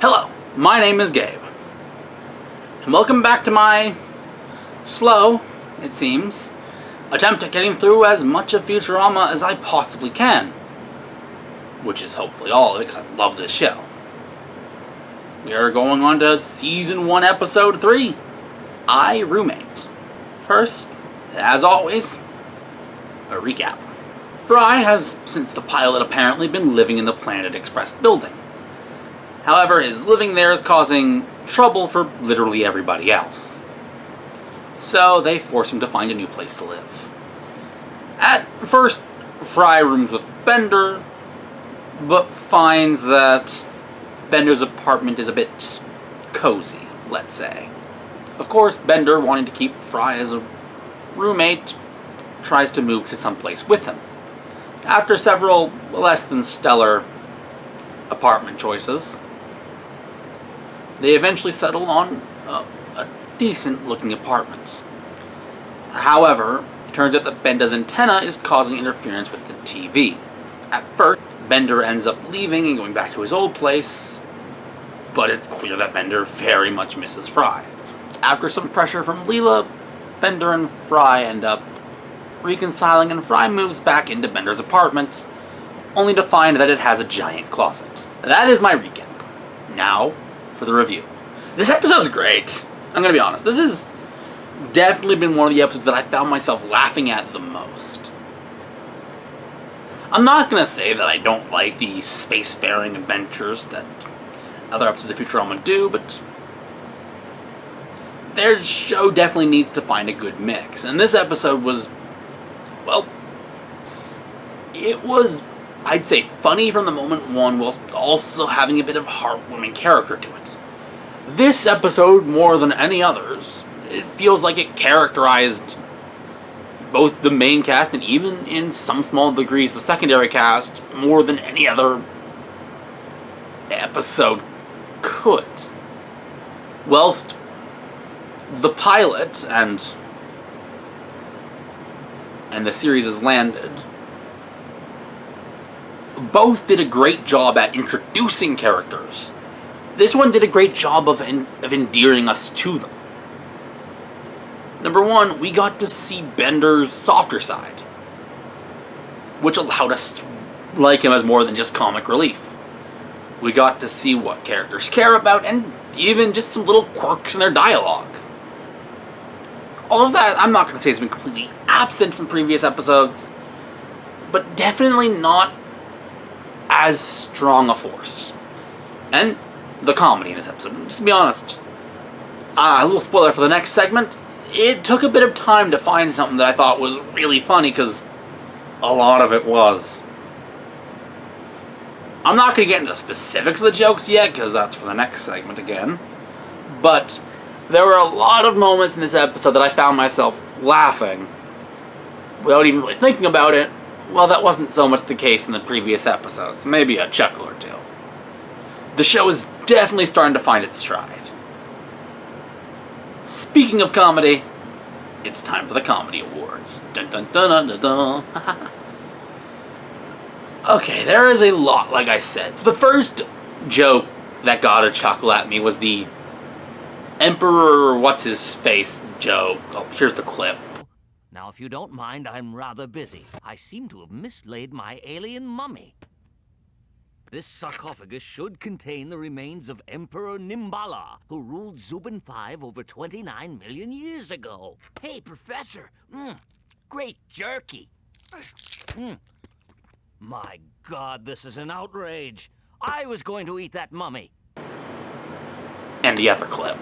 Hello, my name is Gabe, and welcome back to my slow, it seems, attempt at getting through as much of Futurama as I possibly can. Which is hopefully all of it, because I love this show. We are going on to Season 1, Episode 3, I Roommate. First, as always, a recap. Fry has, since the pilot, apparently been living in the Planet Express building. However, his living there is causing trouble for literally everybody else. So they force him to find a new place to live. At first, Fry rooms with Bender, but finds that Bender's apartment is a bit cozy, let's say. Of course, Bender, wanting to keep Fry as a roommate, tries to move to someplace with him. After several less than stellar apartment choices, they eventually settle on a decent-looking apartment. However, it turns out that Bender's antenna is causing interference with the TV. At first, Bender ends up leaving and going back to his old place, but it's clear that Bender very much misses Fry. After some pressure from Leela, Bender and Fry end up reconciling, and Fry moves back into Bender's apartment, only to find that it has a giant closet. That is my recap. Now, for the review. This episode's great. I'm gonna be honest. This has definitely been one of the episodes that I found myself laughing at the most. I'm not gonna say that I don't like the spacefaring adventures that other episodes of Futurama do, but their show definitely needs to find a good mix. And this episode was, well, it was, I'd say, funny from the moment one, whilst also having a bit of heartwarming character to it. This episode, more than any others, it feels like it characterized both the main cast and even in some small degrees the secondary cast more than any other episode could. Whilst the pilot and the series has landed, both did a great job at introducing characters. This one did a great job of endearing us to them. Number one, we got to see Bender's softer side, which allowed us to like him as more than just comic relief. We got to see what characters care about, and even just some little quirks in their dialogue. All of that, I'm not going to say has been completely absent from previous episodes, but definitely not as strong a force. And the comedy in this episode, just to be honest, a little spoiler for the next segment, it took a bit of time to find something that I thought was really funny, because a lot of it was. I'm not going to get into the specifics of the jokes yet, because that's for the next segment again, but there were a lot of moments in this episode that I found myself laughing without even really thinking about it. Well, that wasn't so much the case in the previous episodes. Maybe a chuckle or two. The show is definitely starting to find its stride. Speaking of comedy, it's time for the Comedy Awards. Dun dun dun dun dun dun. Okay, there is a lot, like I said. So the first joke that got a chuckle at me was the Emperor What's-His-Face joke. Oh, here's the clip. Now, if you don't mind, I'm rather busy. I seem to have mislaid my alien mummy. This sarcophagus should contain the remains of Emperor Nimbala, who ruled Zubin 5 over 29 million years ago. Hey, Professor! Great jerky! My God, this is an outrage! I was going to eat that mummy! And the other clip.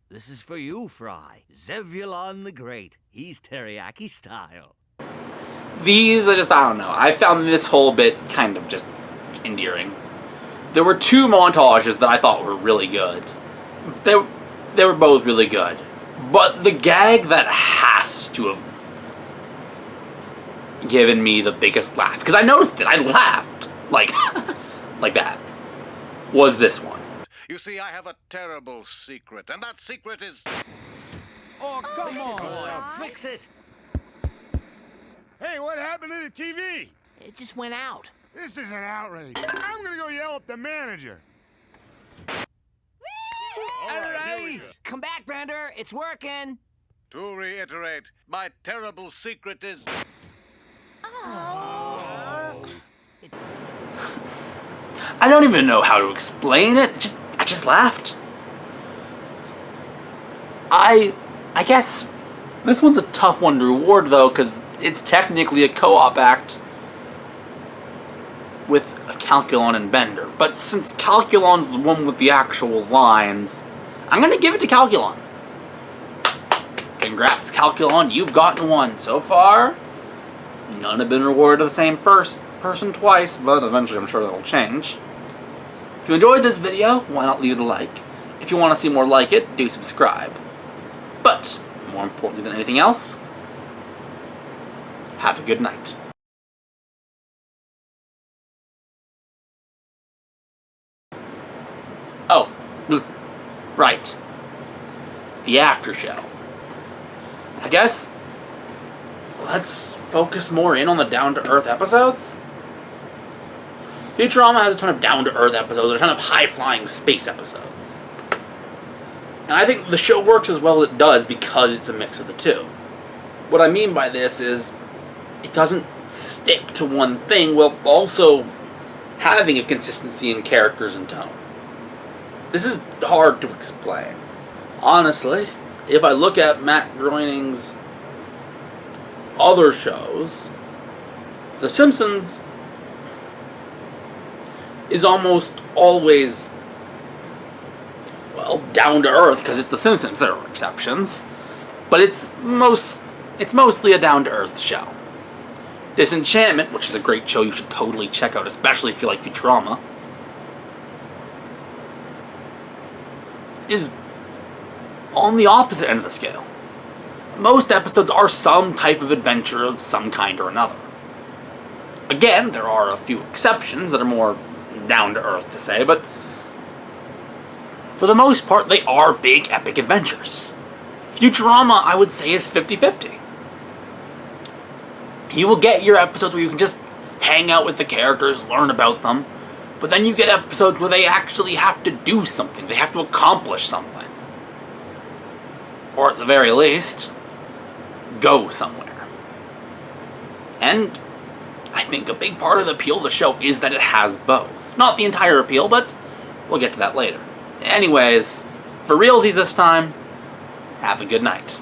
This is for you, Fry. Zebulon the Great. He's teriyaki style. These, I don't know. I found this whole bit kind of just endearing. There were two montages that I thought were really good. They were both really good. But the gag that has to have given me the biggest laugh, because I noticed it, I laughed, like, like that, was this one. You see, I have a terrible secret, and that secret is... Oh, come on! Fix it! Hey, what happened to the TV? It just went out. This is an outrage. I'm gonna go yell at the manager. Commander. It's working. To reiterate, my terrible secret is... I don't even know how to explain it. I just laughed. I guess this one's a tough one to reward though, because it's technically a co-op act with a Calculon and Bender. But since Calculon's the one with the actual lines, I'm gonna give it to Calculon. Congrats, Calculon, you've gotten one. So far, none have been rewarded to the same person twice, but eventually I'm sure that'll change. If you enjoyed this video, why not leave it a like? If you want to see more like it, do subscribe. But, more importantly than anything else, have a good night. Oh, right. The after show. I guess let's focus more in on the down-to-earth episodes. Futurama has a ton of down-to-earth episodes, a ton of high-flying space episodes. And I think the show works as well as it does because it's a mix of the two. What I mean by this is, it doesn't stick to one thing while also having a consistency in characters and tone. This is hard to explain. Honestly, if I look at Matt Groening's other shows, The Simpsons is almost always, well, down to earth because it's The Simpsons. There are exceptions, but it's mostly a down to earth show. Disenchantment, which is a great show you should totally check out, especially if you like Futurama, is on the opposite end of the scale. Most episodes are some type of adventure of some kind or another. Again, there are a few exceptions that are more down to earth to say, but for the most part, they are big epic adventures. Futurama, I would say, is 50-50. You will get your episodes where you can just hang out with the characters, learn about them, but then you get episodes where they actually have to do something. They have to accomplish something. Or at the very least, go somewhere. And I think a big part of the appeal of the show is that it has both. Not the entire appeal, but we'll get to that later. Anyways, for realsies this time, have a good night.